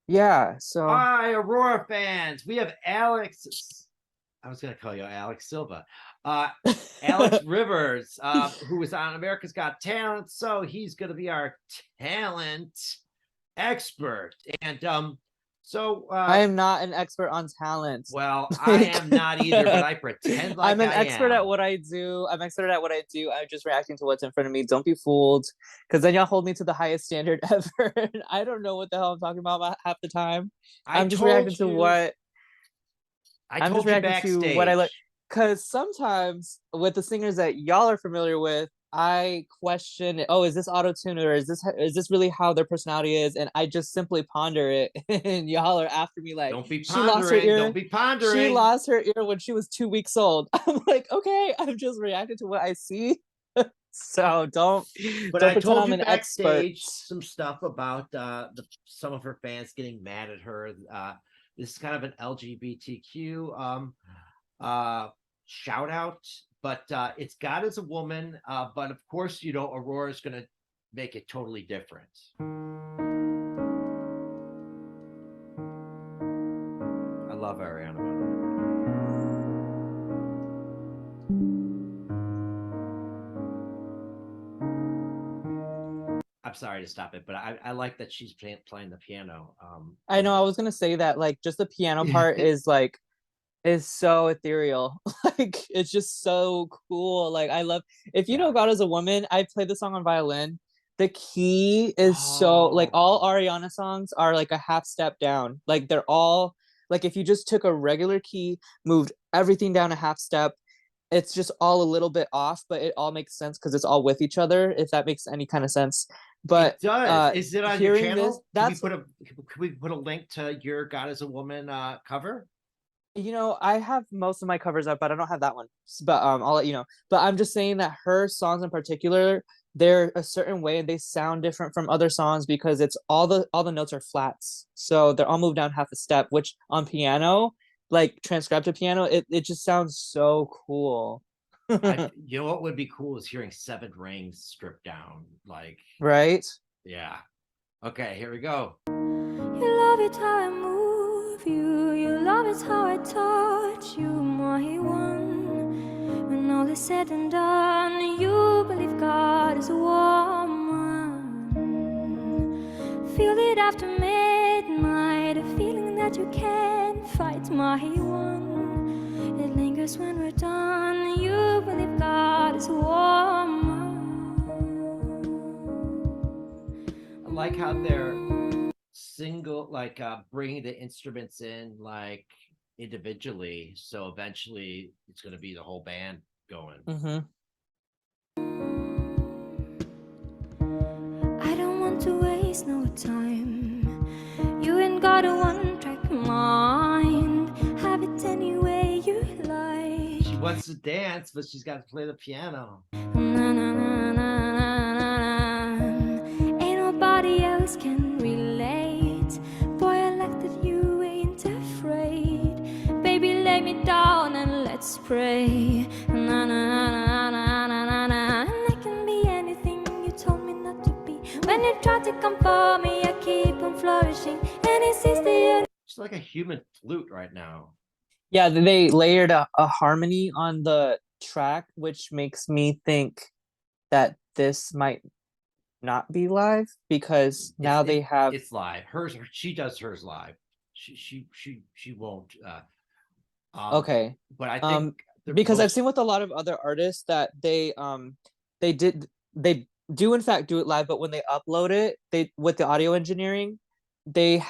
Yeah, so Hi, Aurora fans. We have Alex. I was going to call you Alex Silva. Uh, Alex Rivers, who was on America's Got Talent. So he's going to be our talent expert. And so, I am not an expert on talent. well, I Like, am not either, but I pretend I'm like an I expert at am. what I do. I'm expert at what I do. I'm just reacting to what's in front of me. Don't be fooled, because then y'all hold me to the highest standard ever. I don't know what the hell I'm talking about half the time. I I'm just told reacting to you, what I I'm just told you reacting to what I like. backstage. Because sometimes with the singers that y'all are familiar with, I question, oh, is this auto tune or is this really how their personality is? And I just simply ponder it, and y'all are after me like Don't be she lost her pondering. Don't ear. be She pondering. lost her ear when she was 2 weeks old. I'm like, okay, I'm just reacting to what I see. So But don't I pretend told I'm you an expert. backstage some stuff about some of her fans getting mad at her. This is kind of an LGBTQ shout out, but it's God as a woman. But of course, Aurora's going to make it totally different. I love Ariana, by the way. I'm sorry to stop it, but I like that she's playing the piano. I know I was gonna say that like just the piano part is so ethereal. Like it's just so cool. Like I love if you know Yeah. God as a woman, I played the song on violin. The key is so like Oh, all Ariana songs are like a half step down. Like they're all like if you just took a regular key, moved everything down a half step, it's just all a little bit off, but it all makes sense because it's all with each other, if that makes any kind of sense. But it does. Is it on your hearing this, channel? that's Can we put a link to your God as a Woman cover? I have most of my covers up, but I don't have that one. But I'll let you know. But I'm just saying that her songs in particular, they're a certain way and they sound different from other songs because it's all the notes are flats. So they're all moved down half a step, which on piano, like transcribed to piano, it just sounds so cool. You know what would be cool is hearing Seven Rings stripped down. Like, Right? yeah. Okay, here we go. You love it how I move you. You love it how I touch you, my one. When all is said and done, you believe God is a woman. Feel it after midnight, a feeling that you can't fight, my one. It lingers when we're done. You believe God is a woman. I like how they're single, like bringing the instruments in like individually. So eventually it's going to be the whole band going. Mm-hmm. I don't want to waste no time. You ain't got a one-track mind. Have it any way you like. She wants to dance, but she's got to play the piano. Na, na, na, na, na, na. Ain't nobody else can relate. Boy, I like that you ain't afraid. Baby, lay me down and let's pray. Na, na, na, na, na, na, na. And I can be anything you told me not to be. When you try to come for me, I keep on flourishing. And it seems the She's like a human flute right now. Yeah, they layered a harmony on the track, which makes me think that this might not be live because now they have It's live. Hers, she does hers live. She won't. Um, okay. but I think Um the because I've most seen with a lot of other artists that they did they do in fact do it live, but when they upload it, they with the audio engineering, they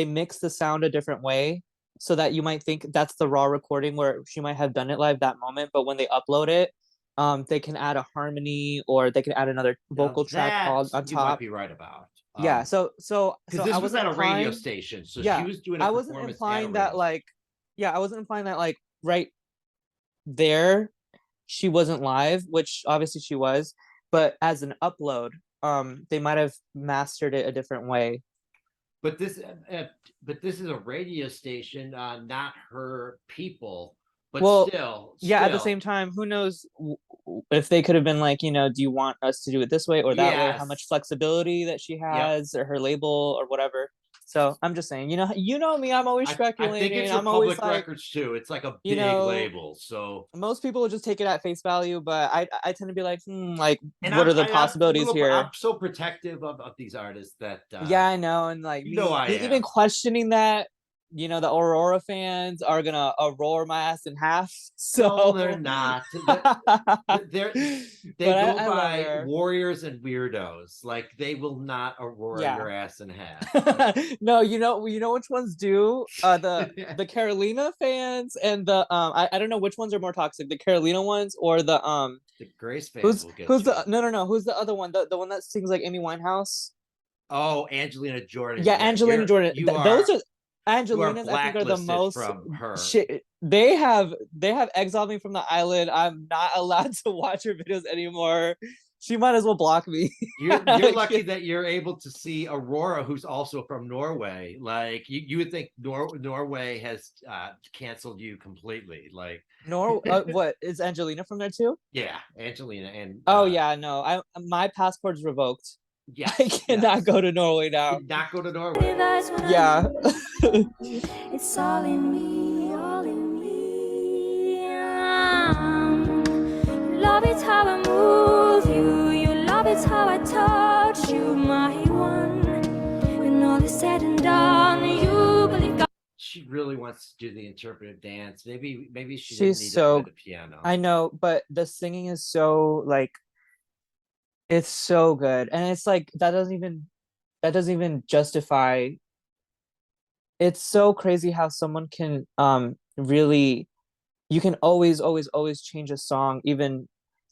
mix the sound a different way so that you might think that's the raw recording where she might have done it live that moment, but when they upload it, they can add a harmony or they can add another now vocal track that all on you might top. be right about. Yeah, Because so I this was wasn't at a radio implying, station, so she yeah, was doing a I wasn't performance at a implying that radio station. like, yeah, I wasn't implying that like right there she wasn't live, which obviously she was, but as an upload, they might have mastered it a different way. But this, uh, but this is a radio station, not her people. But Well, still, yeah, at the same time, who knows if they could have been like, do you want us to do it this way or that way? How much yes, flexibility that she yep. has or her label or whatever. So I'm just saying, you know me, I'm always I think speculating. it's I'm always Republic like, Records too. It's like a you big know, label, so most people will just take it at face value, but I tend to be like, like, and what are the I'm a possibilities little I'm here? so protective of these artists that Yeah, I know. And like you know me I even am. questioning that, the Aurora fans are gonna roar my ass in half. No, they're So not. but They're they go I love by her. warriors and weirdos. Like they will not aurora Yeah. your ass in half. No, you know which ones do? The Carolina fans and the I don't know which ones are more toxic, the Carolina ones or the The Grace fans who's will get who's you. the no, who's the other one? The one that sings like Amy Winehouse? Oh, Angelina Jordan. Yeah, Yeah, Angelina Jordan. Those are you are Angelina's, I think, are the blacklisted most from her. shit. They have exiled me from the island. I'm not allowed to watch her videos anymore. She might as well block me. You're lucky that you're able to see Aurora, who's also from Norway. Like you would think Norway has canceled you completely. Like Nor what is Angelina from there too? yeah, Angelina and Oh yeah, no. My passport's revoked. I yes, cannot go to Norway now. did not go to Norway. Yeah. It's all in me, all in me. You love it how I move you. You love it how I touch you, my one. When all is said and done, you believe God. She really wants to do the interpretive dance. Maybe she didn't She's need to play so, the piano. I know, but the singing is so like it's so good. And it's like that doesn't even justify. It's so crazy how someone can really, you can always change a song even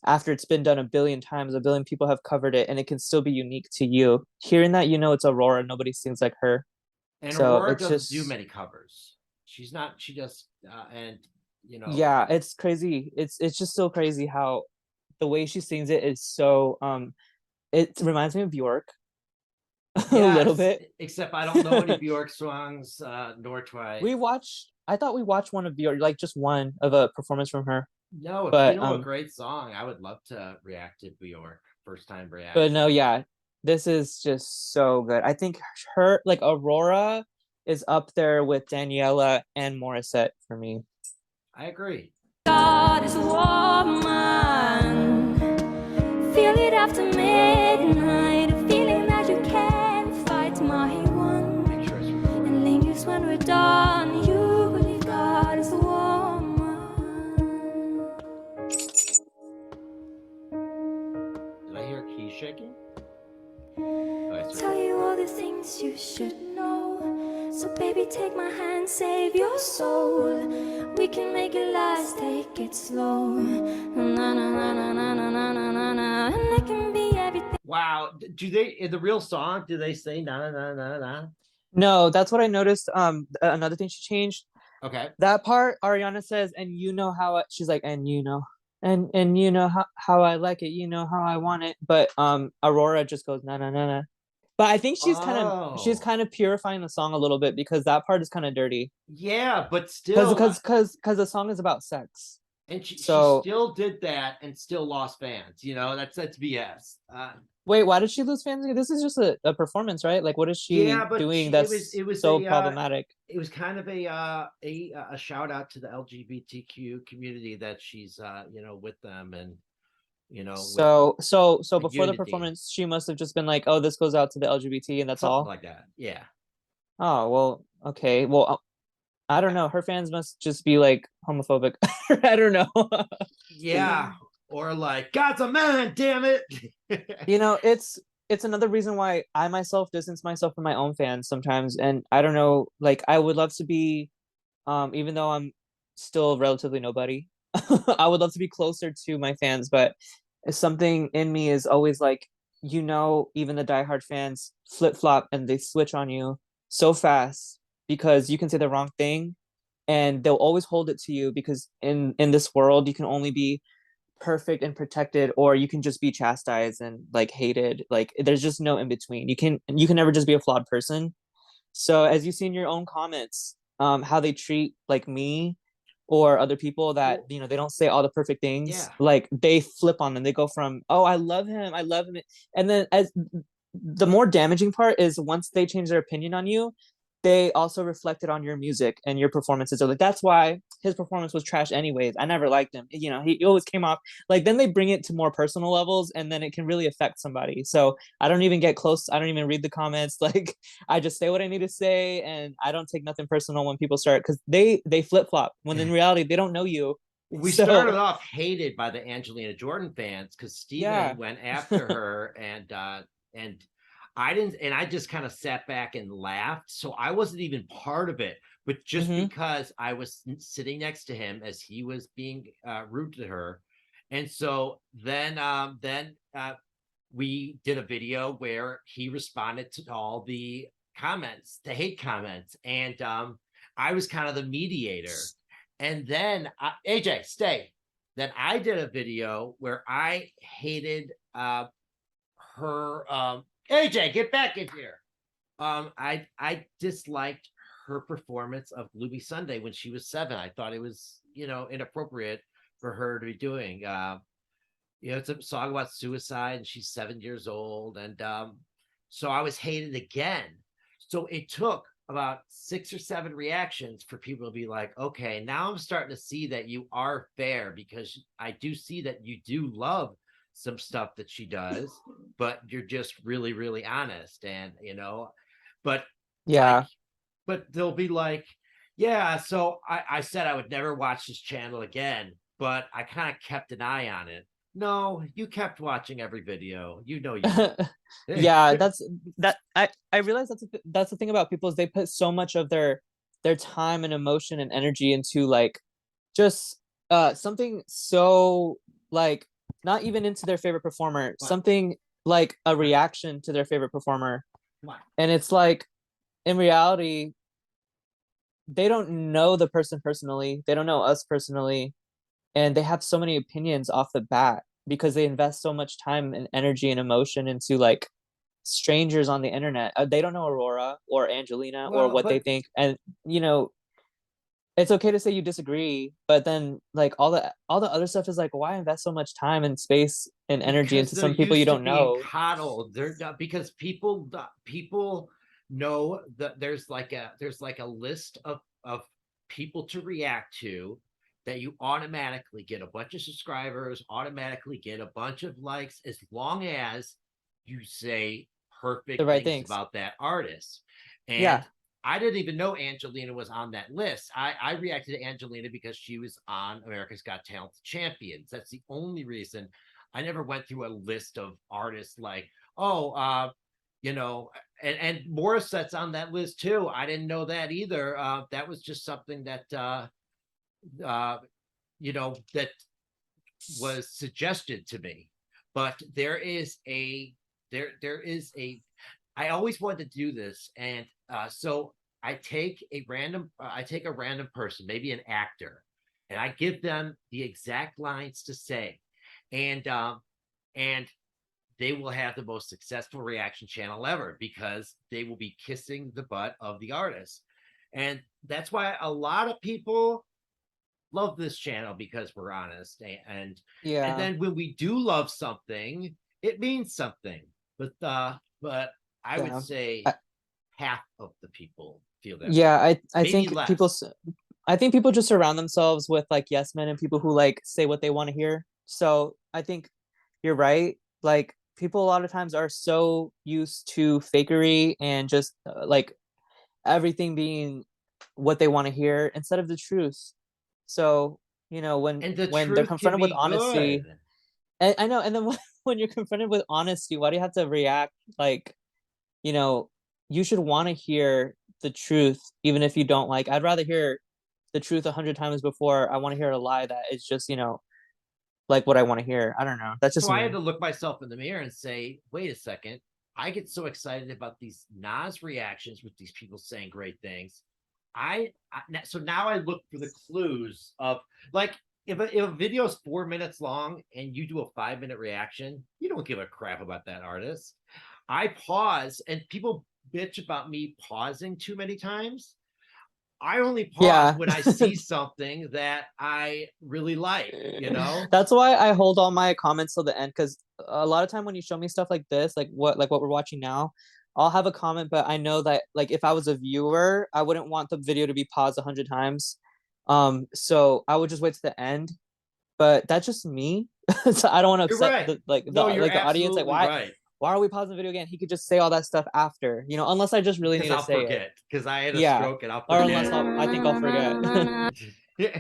after it's been done a billion times, a billion people have covered it, and it can still be unique to you. Hearing that, it's Aurora, nobody sings like her. And So Aurora it's doesn't do just, many covers. She's not. She just and yeah, it's crazy. It's just so crazy how the way she sings it is so it reminds me of Bjork a little yes. bit. Except I don't know any Bjork songs, nor try. I thought we watched one of Bjork, like just one of a performance from her. No, if you But know a great song, I would love to react to Bjork. First time but no, reaction. yeah, this is just so good. I think her, like Aurora, is up there with Daniela and Morissette for me. I agree. God is a woman. Feel it after midnight. A feeling that you can't fight, my one. Make sure it's recorded. And lingers when we're done. You believe God is a woman. Did I hear a key shaking? Tell you all the things you should know. So baby, take my hand, save your soul. We can make it last, take it slow. Na na na na na na na na na na. And it can be everything. Wow. Do they in the real song? Do they say na na na na na? No, that's what I noticed. Another thing she changed. Okay. That part, Ariana says, and she's like, and how I like it, how I want it. But Aurora just goes na na na na. But I think she's kind of purifying the song a little bit because that part is kind of dirty. Yeah, but Because still, because the song is about sex. and she So still did that and still lost fans. That's BS. wait, why did she lose fans? This is just a performance, right? Like, what is Yeah, she but doing it that's was so problematic? it was kind of a shout out to the LGBTQ community that she's with them and with So a before the unity, performance, she must have just been like, "Oh, this goes out to the LGBT," and that's something all. like that. Yeah. Oh, well, okay. Well, I don't know. Her fans must just be like homophobic. I don't know. Yeah. Or like, God's a man, damn it. It's another reason why I myself distance myself from my own fans sometimes. And I don't know, like I would love to be, even though I'm still relatively nobody, I would love to be closer to my fans, but something in me is always like, even the diehard fans flip flop and they switch on you so fast because you can say the wrong thing and they'll always hold it to you because in this world you can only be perfect and protected or you can just be chastised and like hated. Like there's just no in between. You can never just be a flawed person. So as you see in your own comments, how they treat like me or other people that, Well, you know, they don't say all the perfect things, yeah. like they flip on them. They go from, oh, I love him, I love him, and then as the more damaging part is once they change their opinion on you, they also reflected on your music and your performances. So like that's why his performance was trash anyways. I never liked him. You know, he always came off like, then they bring it to more personal levels and then it can really affect somebody. So I don't even get close. I don't even read the comments. Like I just say what I need to say and I don't take nothing personal when people start, because they flip flop when in reality they don't know you. We started So off hated by the Angelina Jordan fans because Steven yeah. went after her and I didn't, and I just kind of sat back and laughed. So I wasn't even part of it, but just Mm-hmm. because I was sitting next to him as he was being rude to her. And so then we did a video where he responded to all the comments, the hate comments, and I was kind of the mediator. And then AJ, stay. Then I did a video where I hated her. AJ, get back in here. I disliked her performance of Gloomy Sunday when she was 7. I thought it was, you know, inappropriate for her to be doing. You know, it's a song about suicide, and she's 7 years old, and so I was hated again. So it took about 6 or 7 reactions for people to be like, okay, now I'm starting to see that you are fair, because I do see that you do love some stuff that she does, but you're just really, really honest. And, you know, but like, Yeah. but they'll be like, yeah, so I said I would never watch this channel again, but I kind of kept an eye on it. No, you kept watching every video. You know you did. Yeah, that's that I realize that's the thing about people is they put so much of their time and emotion and energy into like just something so like not even into their favorite performer, What? something like a reaction to their favorite performer. Come on. And it's like in reality they don't know the person personally, they don't know us personally, and they have so many opinions off the bat because they invest so much time and energy and emotion into like strangers on the internet. They don't know Aurora or Angelina or Well, what they but think, and you know it's okay to say you disagree, but then like all the other stuff is like, why invest so much time and space and energy because into they're some people you used to don't being know? coddled. They're not, because people know that there's like a list of people to react to, that you automatically get a bunch of subscribers, automatically get a bunch of likes, as long as you say The perfect right things things. about that artist. And Yeah. I didn't even know Angelina was on that list. I reacted to Angelina because she was on America's Got Talent Champions. That's the only reason. I never went through a list of artists like, oh, you know, and Morissette's on that list too. I didn't know that either. That was just something that uh, you know, that was suggested to me. But there is a I always wanted to do this, and so I take a random person, maybe an actor, and I give them the exact lines to say, and and they will have the most successful reaction channel ever, because they will be kissing the butt of the artist. And that's why a lot of people love this channel, because we're honest. And Yeah. then when we do love something, it means something. But I would Yeah. say I, half of the people feel that yeah, way, I maybe think people less. I think people just surround themselves with like yes men and people who like say what they want to hear. So I think you're right. Like people a lot of times are so used to fakery and just like everything being what they want to hear instead of the truth. So, you know, And the when they're truth can confronted with be honesty, good. and I know, and then when you're confronted with honesty, why do you have to react like, you know, you should want to hear the truth even if you don't like. I'd rather hear the truth 100 times before I want to hear a lie that is just, you know, like what I want to hear. I don't know. That's So just I had me. to look myself in the mirror and say, wait a second. I get so excited about these Nas reactions with these people saying great things. So now I look for the clues of, like, if a video is 4 minutes long and you do a 5 minute reaction, you don't give a crap about that artist. I pause, and people bitch about me pausing too many times. I only pause Yeah. when I see something that I really like, you know? That's why I hold all my comments till the end, because a lot of time when you show me stuff like this, like what we're watching now, I'll have a comment, but I know that like if I was a viewer, I wouldn't want the video to be paused 100 times. So I would just wait to the end. But that's just me. So I don't want to You're upset right. the like No, you're the audience. Like absolutely right. why are we pausing the video again? He could just say all that stuff after, unless I just really need Because to I'll say it. forget. Because I had a Yeah. stroke and I'll Or unless forget. I think I'll forget.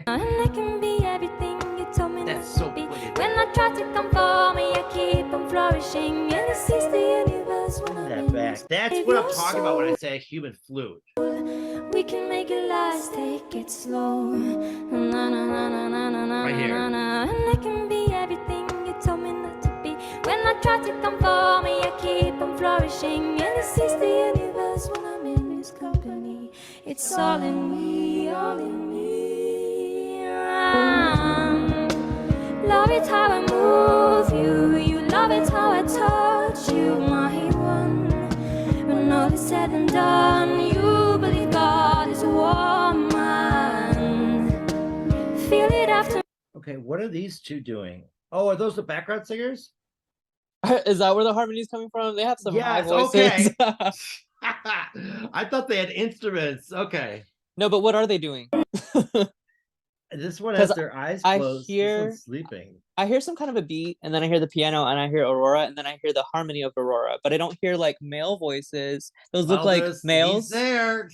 And I can be everything you told me That's not so to be. funny. When I try to conform me, I keep on flourishing. And this is the universe when I'm That in back. this. That's If what I'm you're talking about when I so say human flute. we can make it last, take it slow. Na, na, na, na, na, na, na, Right here. na, na. And I can be everything you told me not to be. When I try to conform me, I keep on flourishing. And this is the universe when I'm in this company. It's all in me, all in me. Love it how I move you. You love it how I touch you, my one. When all is said and done, you believe God is a woman. Feel it after. Okay, what are these two doing? Oh, are those the background singers? Is that where the harmony is coming from? They have some high Yes, voices. okay. I thought they had instruments. Okay. No, but what are they doing? This one has 'Cause their eyes I closed. This hear one's sleeping. I hear some kind of a beat, and then I hear the piano, and I hear Aurora, and then I hear the harmony of Aurora, but I don't hear like male voices. Those look like He's males. there.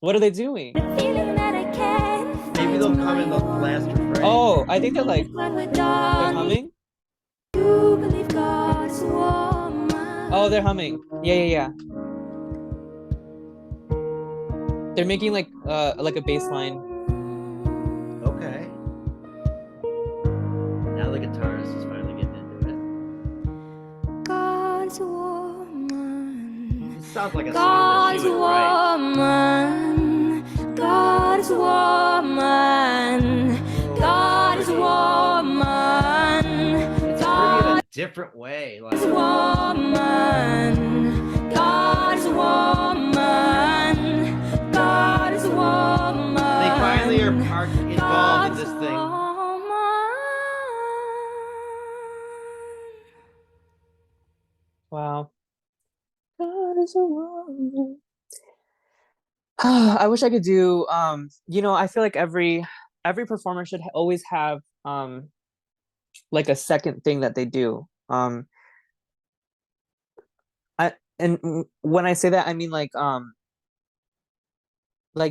What are they doing? Feeling that I can. Maybe they'll come in the last refrain. Oh, I think they're like When we're they're done, humming. you believe God is a woman. Oh, they're humming. Yeah. They're making like a bass line. Okay. Now the guitarist is finally getting into it. God is a woman. This sounds like a song God that is she a would write. woman. God is a woman. God is a woman. It's pretty in a different way. Like, is a woman. God is a woman. God is a woman. they finally are involved in this thing. Wow. God is a woman. I wish I could do I feel like every performer should always have like a second thing that they do. When I say that, I mean like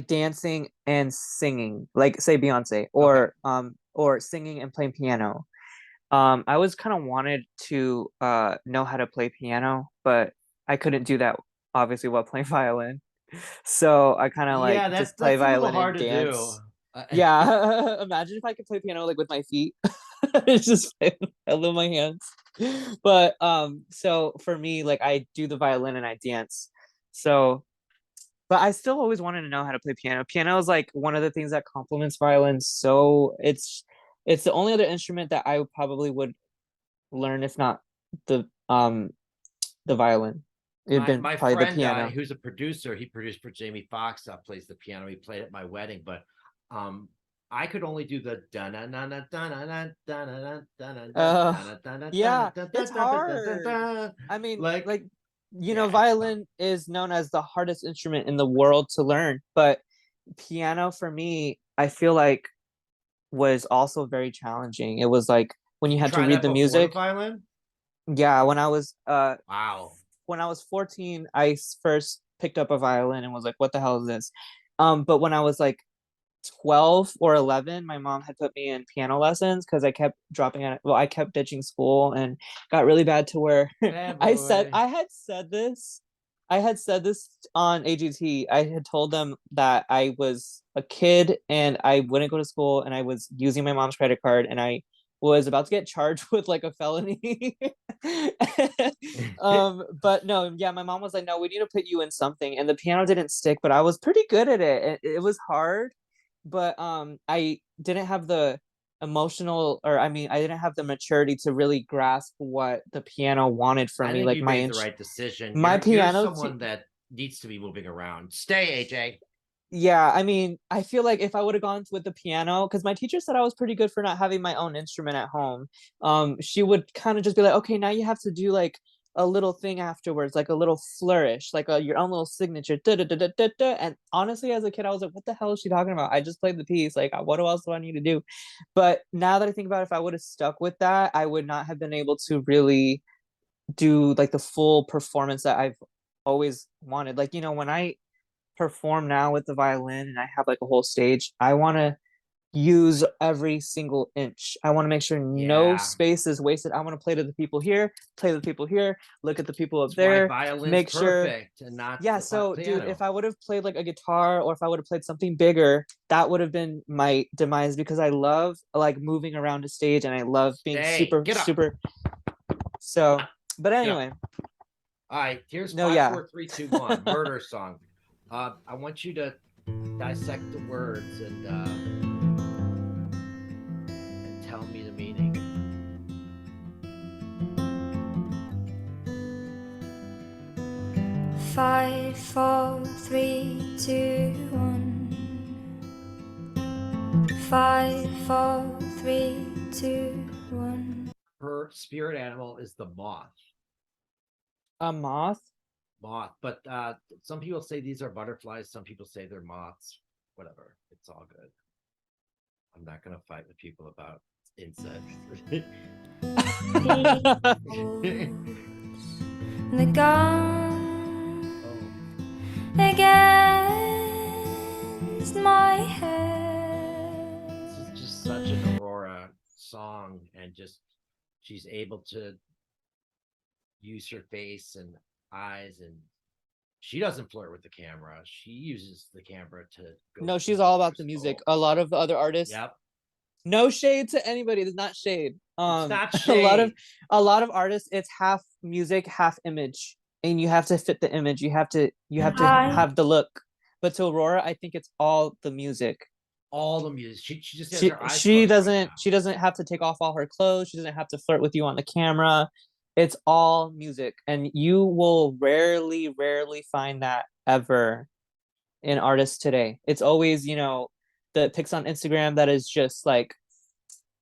dancing and singing, like say Beyonce, or singing and playing piano. I was kind of wanted to know how to play piano, but I couldn't do that obviously while playing violin. So I kind of like Yeah, just play that's a little violin and hard to do. dance. Yeah, imagine if I could play piano like with my feet. It's just play with my hands. But so for me, like I do the violin and I dance. So but I still always wanted to know how to play piano. Piano is like one of the things that complements violin. So it's the only other instrument that I probably would learn if not the violin. It'd been My probably the friend piano. who's a producer, he produced for Jamie Foxx, plays the piano. He played at my wedding, but I could only do the Yeah, it's hard. I mean, like yeah, violin is known as the hardest instrument in the world to learn, but piano for me, I feel like was also very challenging. It was like when you had to try read that the before music. violin. Yeah, when I was Wow. when I was 14, I first picked up a violin and was like, what the hell is this? But when I was like 12 or 11, my mom had put me in piano lessons because I kept dropping out. Well, I kept ditching school and got really bad to where I had said this. I had said this on AGT. I had told them that I was a kid and I wouldn't go to school and I was using my mom's credit card and I was about to get charged with like a felony. But no, yeah, my mom was like, no, we need to put you in something. And the piano didn't stick, but I was pretty good at it. It was hard, but I didn't have the emotional, or I mean, I didn't have the maturity to really grasp what the piano wanted from I me. think Like you my made the right decision. my You're piano someone that needs to be moving around. Stay, AJ. Yeah, I mean, I feel like if I would have gone with the piano, because my teacher said I was pretty good for not having my own instrument at home. She would kind of just be like, okay, now you have to do like a little thing afterwards, like a little flourish, like your own little signature. Da, da, da, da, da, da. And honestly, as a kid, I was like, what the hell is she talking about? I just played the piece. Like, what else do I need to do? But now that I think about it, if I would have stuck with that, I would not have been able to really do like the full performance that I've always wanted. Like, when I perform now with the violin and I have like a whole stage, I want to use every single inch. I want to make sure no Yeah. space is wasted. I want to play to the people here, play to the people here, look at the people up That's why there, violin's make sure. perfect and not Yeah, the so dude, if piano. I would have played like a guitar or if I would have played something bigger, that would have been my demise because I love like moving around a stage and I love being Stay. super Get up. super. So, but Get up. anyway, All right, here's no, five, yeah. 4, 3, 2, 1. Murder song. I want you to dissect the words and tell me the meaning. Five, four, three, two, one. 5, 4, 3, 2, 1. Her spirit animal is the moth. A moth. Moth, but some people say these are butterflies. Some people say they're moths. Whatever, it's all good. I'm not gonna fight with people about insects. The gun against my head. This is just such an Aurora song, and just she's able to use her face and eyes, and she doesn't flirt with the camera. She uses the camera to go. No, she's all about the music. A lot of the other artists, Yep. no shade to anybody. It's not shade. It's not A lot of shade. artists, it's half music, half image, and you have to fit the image. You have to have the look. But to Aurora, I think it's all the music. All the music. She just has She her eyes she closed right doesn't now. she doesn't have to take off all her clothes. She doesn't have to flirt with you on the camera. It's all music, and you will rarely find that ever in artists today. It's always, the pics on Instagram that is just like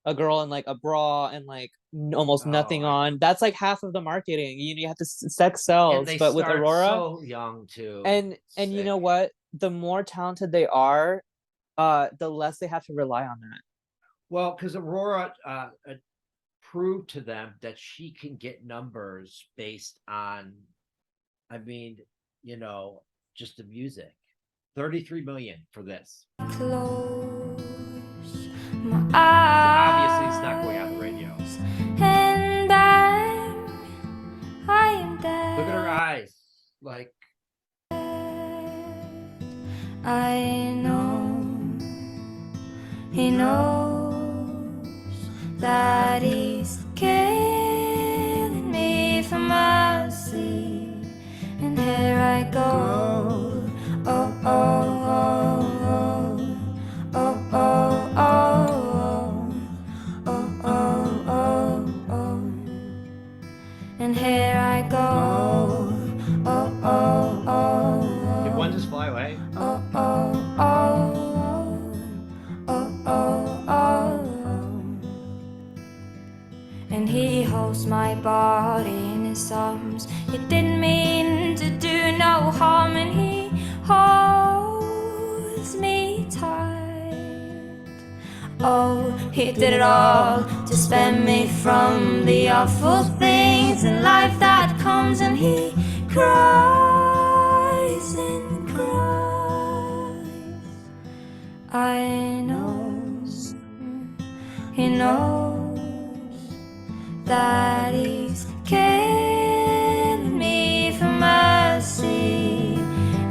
a girl in like a bra and like almost nothing Oh, on. That's like half of the marketing. You have to sex and sells, they but with start Aurora, so young too. and you Sick. know what? The more talented they are, the less they have to rely on that. Well, because Aurora proved to them that she can get numbers based on, I mean, just the music. 33 million for this. Close my Obviously, it's not going on the radio. eyes, and bang, I am dead. Look at her eyes. Like, I know he knows that he's killing me for mercy, and here I go. Oh, oh, oh, oh, oh, oh, oh, oh, oh, oh, oh, and here I go. Oh, oh, oh, did oh. one just fly away? Oh, oh, oh, oh, oh, oh. And he holds my body in his arms. He didn't mean to do no harm, and he holds me tight. Oh, he did it all to spare me from the awful things in life that comes, and he cries and cries. I know he knows that he's killing me for mercy,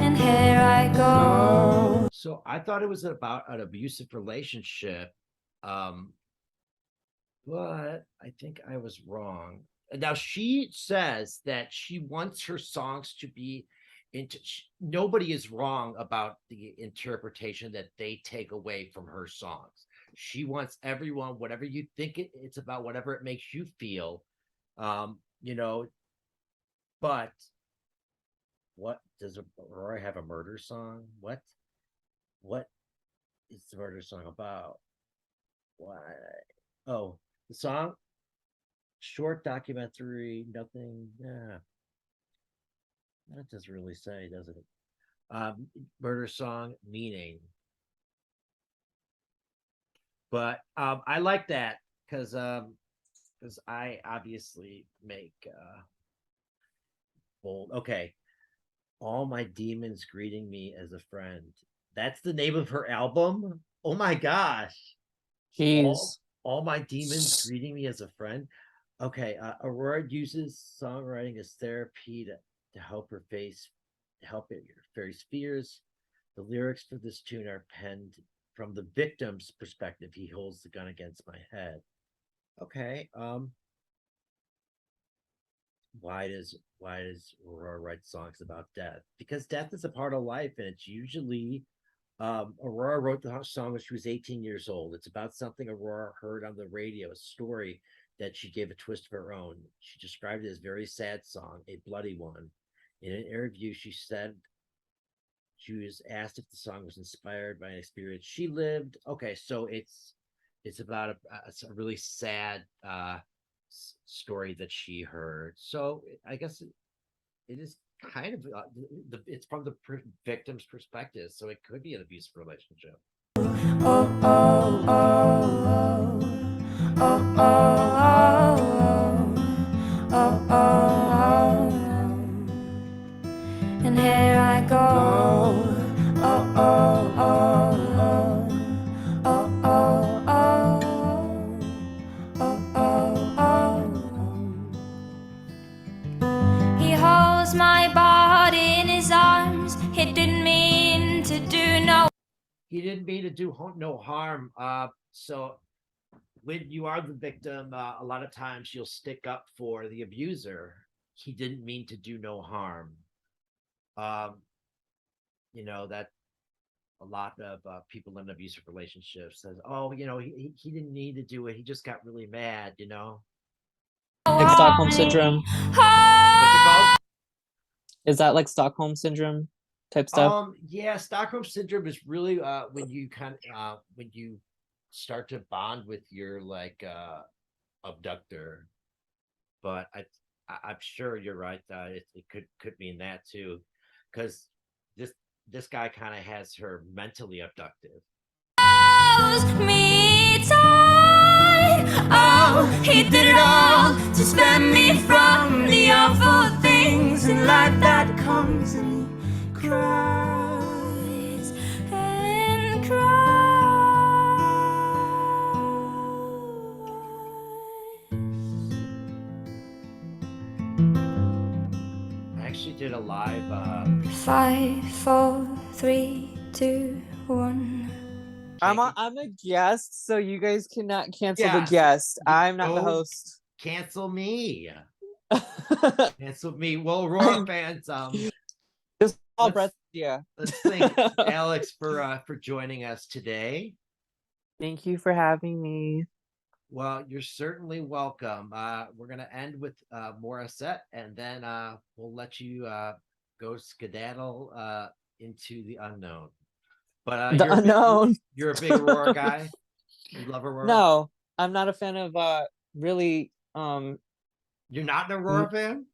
and here I go. So I thought it was about an abusive relationship, but I think I was wrong. Now she says that she wants her songs to be nobody is wrong about the interpretation that they take away from her songs. She wants everyone, whatever you think it's about, whatever it makes you feel, you know. But what does Aurora have a murder song? What? What is the murder song about? Why? Oh, the song, short documentary, nothing. Yeah, that doesn't really say, does it? Murder song meaning. But I like that because I obviously make bold. Okay, all my demons greeting me as a friend. That's the name of her album. Oh my gosh! All Jeez. all my demons greeting me as a friend. Okay, Aurora uses songwriting as therapy to help her face, to help her face fears. The lyrics for this tune are penned from the victim's perspective. He holds the gun against my head. Okay. Why does Aurora write songs about death? Because death is a part of life, and it's usually Aurora wrote the song when she was 18 years old. It's about something Aurora heard on the radio, a story that she gave a twist of her own. She described it as a very sad song, a bloody one. In an interview, she said she was asked if the song was inspired by an experience she lived. Okay, so it's about a really sad story that she heard. So I guess it is kind of it's from the victim's perspective, so it could be an abusive relationship. Oh, oh, oh, oh, oh, oh, oh, oh, oh. And here I go. Oh, oh, oh, oh, oh, oh, oh, oh, oh, oh. He holds my body in his arms. He didn't mean to do no. He didn't mean to do no harm. So when you are the victim, a lot of times you'll stick up for the abuser. He didn't mean to do no harm. That a lot of people in abusive relationships says, oh, he didn't need to do it. He just got really mad, Like Stockholm syndrome. What's it called? Is that like Stockholm syndrome type stuff? Yeah, Stockholm syndrome is really when you start to bond with your abductor. But I'm sure you're right. It could mean that too, because this guy kind of has her mentally abducted. Me tight. Oh, he did it all to spare me from the awful things in life that comes and cries and I actually did a live 5, 4, 3, 2, 1. I'm a guest, so you guys cannot cancel the Yes, guest. I'm not the don't host. cancel me. Cancel me. Well, Aurora fans, Just all let's- breath. Yeah. let's thank Alex for joining us today. Thank you for having me. Well, you're certainly welcome. We're gonna end with Morissette, and then we'll let you go skedaddle into the unknown. But The unknown. You're a big Aurora guy. You love Aurora. No, I'm not a fan of really You're not an Aurora fan.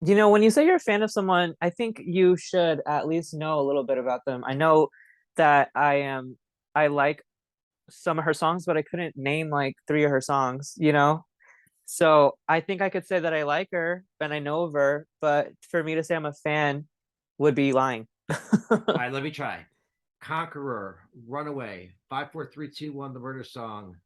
When you say you're a fan of someone, I think you should at least know a little bit about them. I know that I like some of her songs, but I couldn't name like 3 of her songs, So I think I could say that I like her and I know of her, but for me to say I'm a fan would be lying. All right, let me try. Conqueror, Runaway, 5, 4, 3, 2, 1, the murder song.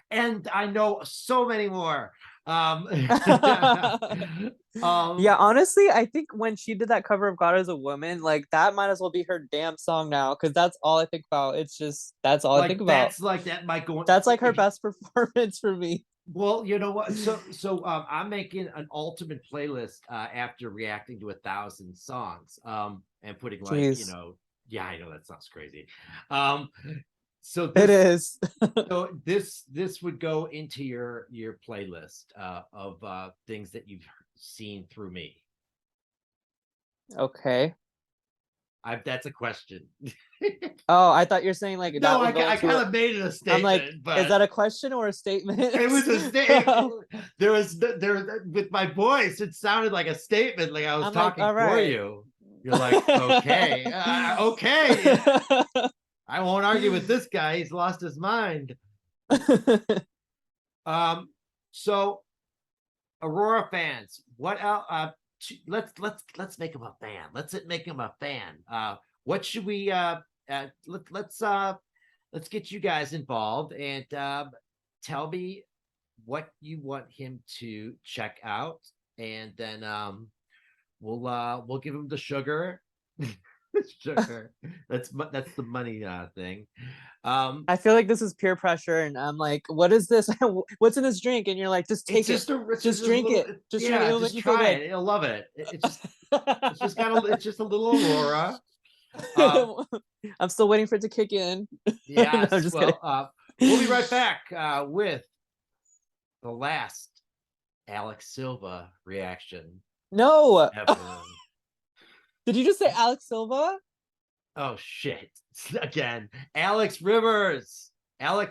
And I know so many more. Yeah, honestly, I think when she did that cover of God as a Woman, like that might as well be her damn song now, because that's all I think about. It's just that's all I think about. That's like that might go. That's like her best performance for me. Well, you know what? So I'm making an ultimate playlist after reacting to 1,000 songs and putting Jeez. yeah, I know that sounds crazy. So It is. So this would go into your playlist of things that you've seen through me. Okay. That's a question. Oh, I thought you're saying like that No, would I go into kind a- of made it a I'm statement, like, but is that a question or a statement? it was a statement. There was with my voice, it sounded like a statement, like I was I'm like, talking all for right. you. You're like, okay, okay. I won't argue with this guy. He's lost his mind. So Aurora fans, what else? Let's make him a fan. Let's make him a fan. What should we? Let's get you guys involved and tell me what you want him to check out, and then we'll give him the sugar. Sugar. That's the money thing. I feel like this is peer pressure, and I'm like, what is this? What's in this drink? And you're like, just take it. Just drink it. Just drink it. It'll make just you feel try good. it. You'll love it. It's just a little Aurora. I'm still waiting for it to kick in. Yes. No, I'm just kidding. We'll be right back with the last Alex Silva reaction No. ever. Did you just say Alex Silva? Oh shit! Again, Alex Rivers. Alan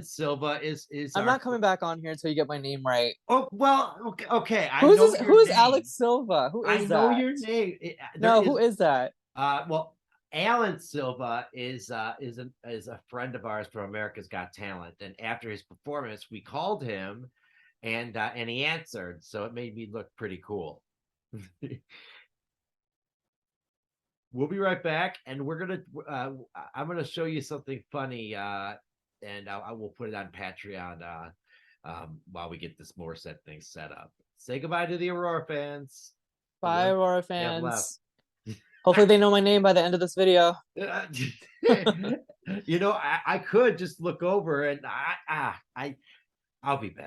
Silva is. I'm not coming back on here until you get my name right. Oh well, okay. Who's Alex Silva? Who is that? I know your name. Who is that? Well, Alan Silva is a friend of ours from America's Got Talent, and after his performance, we called him, and he answered, so it made me look pretty cool. We'll be right back, and I'm gonna show you something funny, and I will put it on Patreon while we get this Morissette thing set up. Say goodbye to the Aurora fans. Bye, Aurora fans. Hopefully they know my name by the end of this video. You know, I could just look over and I'll be back.